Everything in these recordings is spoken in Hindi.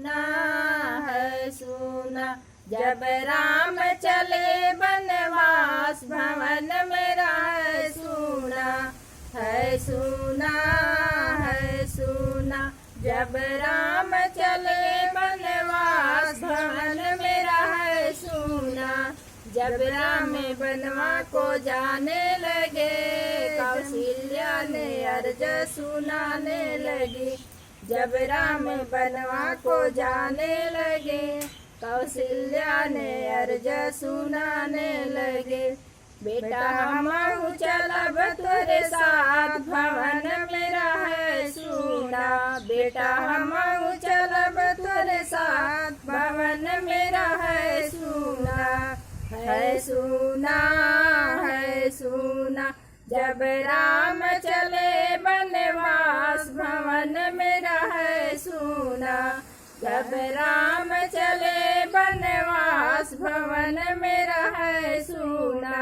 सुना है सुना। जब राम चले वनवास भवन मेरा है सुना है सुना है सुना। जब राम चले वनवास भवन मेरा है सुना। जब राम बनवा को जाने लगे कौशल्या ने अर्ज सुनाने लगी। जब राम बनवा को जाने लगे कौशल्या ने अर्ज सुनाने लगे। बेटा हमहु चलब तोरे साथ भवन मेरा है सुना। बेटा हमहु चलब तोरे साथ भवन मेरा है सुना है सुना है सुना। जब राम चले वनवास भवन मेरा है सुना। जब राम चले वनवास भवन मेरा है सुना।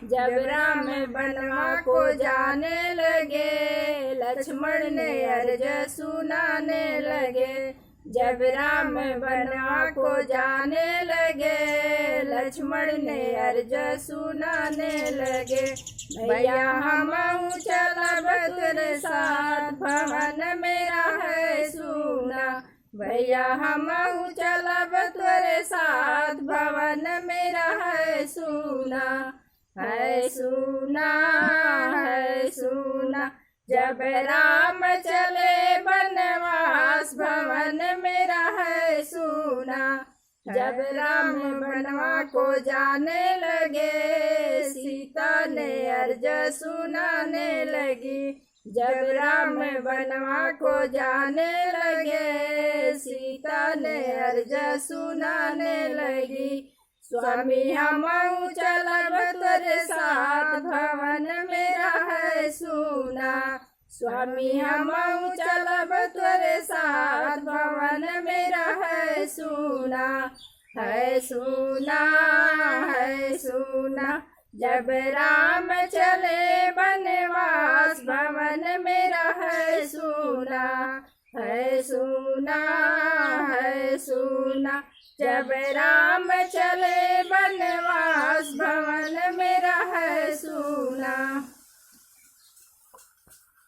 जब राम बनवा को जाने लगे लक्ष्मण ने अर्ज सुनाने लगे। जब राम बनवा को जाने लगे लक्ष्मण ने अर्ज सुनाने लगे। भैया हमहु चलब तोरे साथ भवन मेरा है सुना। भैया हमहु चलब तोरे साथ भवन मेरा है सुना है सुना है सुना। जब राम चले वनवास भवन मेरा है सुना। जब राम बनवा को जाने लगे सीता ने अर्ज सुनाने लगी। जब राम बनवा को जाने लगे सीता ने अर्ज सुनाने लगी। स्वामी हमहु चलब तोरे साथ भवन मेरा है सुना। स्वामी हमहु चलब तोरे साथ भवन मेरा है सुना है सुना है सुना। जब राम चले वनवास भवन मेरा है सुना है सुना है सुना। जब राम चले वनवास भवन मेरा है सुना।